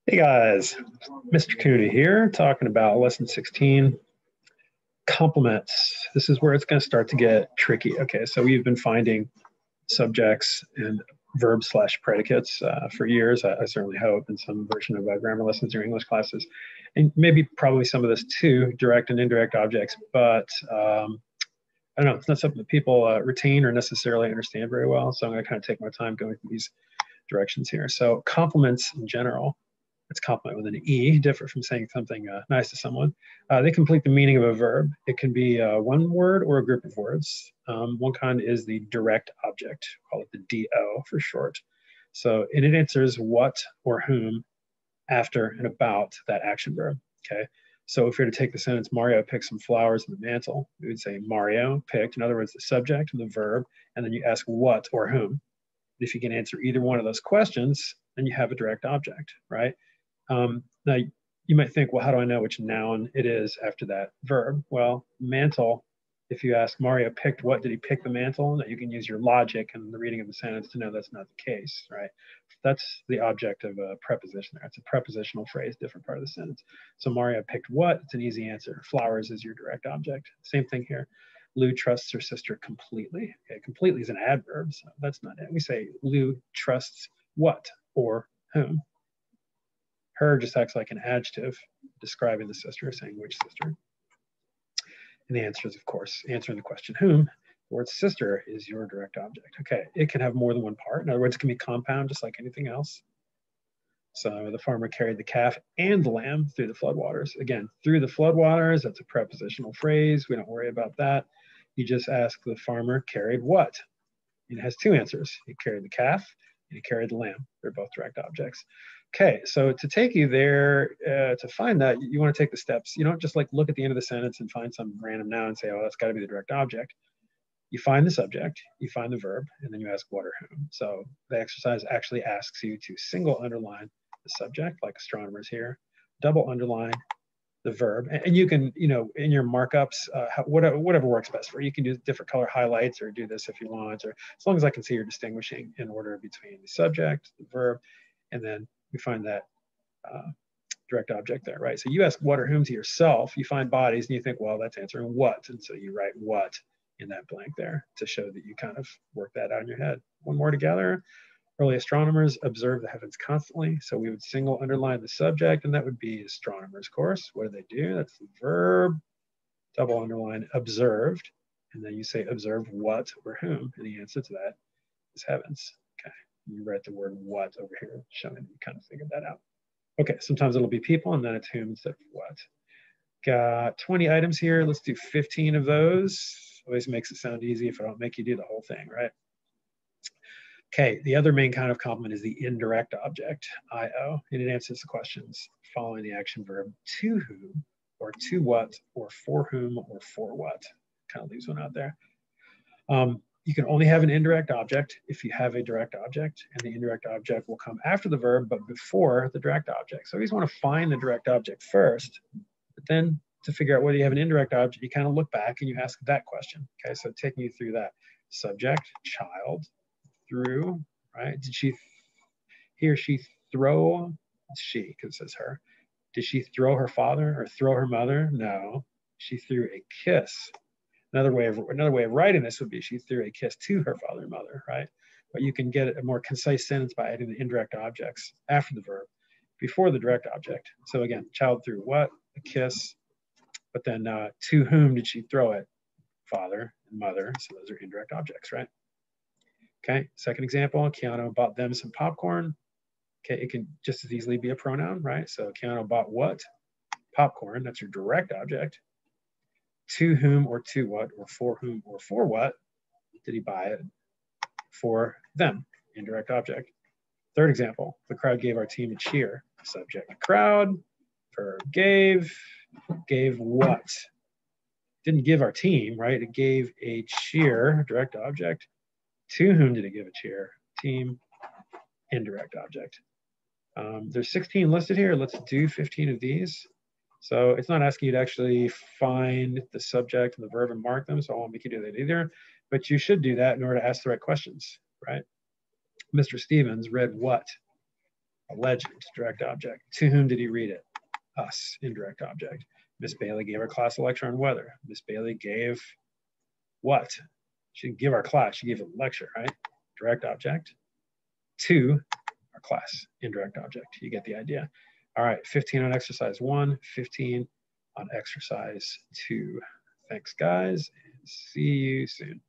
Hey guys, Mr. Cooney here, talking about lesson 16, complements. This is where it's going to start to get tricky. Okay, so we've been finding subjects and verbs slash predicates for years. I certainly hope in some version of grammar lessons or English classes, and maybe probably some of this too, direct and indirect objects. But I don't know, it's not something that people retain or necessarily understand very well. So I'm going to kind of take my time going through these directions here. So complements in general. It's compliment with an E, different from saying something nice to someone. They complete the meaning of a verb. It can be one word or a group of words. One kind is the direct object, call it the DO for short. So and it answers what or whom after and about that action verb, okay? So if you're to take the sentence, Mario picked some flowers in the mantle, we would say Mario picked, in other words, the subject and the verb, and then you ask what or whom. If you can answer either one of those questions, then you have a direct object, right? Now, you might think, well, how do I know which noun it is after that verb? Well, mantle, if you ask Mario picked what, did he pick the mantle? Now you can use your logic and the reading of the sentence to know that's not the case, right? That's the object of a preposition there. It's a prepositional phrase, different part of the sentence. So Mario picked what? It's an easy answer. Flowers is your direct object. Same thing here. Lou trusts her sister completely. Okay, completely is an adverb, so that's not it. We say Lou trusts what or whom. Her just acts like an adjective describing the sister, saying which sister. And the answer is, of course, answering the question whom. The word sister is your direct object. Okay, it can have more than one part. In other words, it can be compound just like anything else. So the farmer carried the calf and the lamb through the floodwaters. Again, through the floodwaters, that's a prepositional phrase. We don't worry about that. You just ask the farmer carried what? And it has two answers. He carried the calf and he carried the lamb. They're both direct objects. Okay, so to take you there, to find that, you want to take the steps. You don't just like look at the end of the sentence and find some random noun and say, oh, that's got to be the direct object. You find the subject, you find the verb, and then you ask what or whom. So the exercise actually asks you to single underline the subject, like astronomers here, double underline the verb, and you can, in your markups, whatever works best for you. You can do different color highlights or do this if you want, or as long as I can see you're distinguishing in order between the subject, the verb, and then we find that direct object there, right? So you ask what or whom to yourself, you find bodies, and you think, well, that's answering what, and so you write what in that blank there to show that you kind of work that out in your head. One more together. Early astronomers observe the heavens constantly, so we would single underline the subject, and that would be astronomers, of course. What do? That's the verb. Double underline observed, and then you say observe what or whom, and the answer to that is heavens. Okay, you write the word what over here, showing you kind of figured that out. Okay, sometimes it'll be people, and then it's whom instead of what. Got 20 items here. Let's do 15 of those. Always makes it sound easy if I don't make you do the whole thing, right? Okay, the other main kind of complement is the indirect object, IO, and it answers the questions following the action verb to whom, or to what, or for whom, or for what. Kind of leaves one out there. You can only have an indirect object if you have a direct object, and the indirect object will come after the verb, but before the direct object. So you always want to find the direct object first, but then to figure out whether you have an indirect object, you kind of look back and you ask that question. Okay, so taking you through that. Subject, child, threw, right? Did he or she throw, she, because it says her. Did she throw her father or throw her mother? No, she threw a kiss. Another way of writing this would be she threw a kiss to her father and mother, right? But you can get a more concise sentence by adding the indirect objects after the verb, before the direct object. So again, child threw what? A kiss. But then to whom did she throw it? Father and mother. So those are indirect objects, right? Okay, second example, Keanu bought them some popcorn. Okay, it can just as easily be a pronoun, right? So Keanu bought what? Popcorn, that's your direct object. To whom or to what, or for whom or for what did he buy it? For them, indirect object. Third example, the crowd gave our team a cheer. Subject, crowd, verb, gave what? Didn't give our team, right? It gave a cheer, direct object. To whom did it give a cheer? Team, indirect object. There's 16 listed here. Let's do 15 of these. So it's not asking you to actually find the subject and the verb and mark them, so I won't make you do that either. But you should do that in order to ask the right questions, right? Mr. Stevens read what? A legend, direct object. To whom did he read it? Us, indirect object. Miss Bailey gave our class a lecture on weather. Miss Bailey gave what? She didn't give our class, she gave a lecture, right? Direct object. To our class, indirect object. You get the idea. All right, 15 on exercise 1, 15 on exercise 2. Thanks, guys, and see you soon.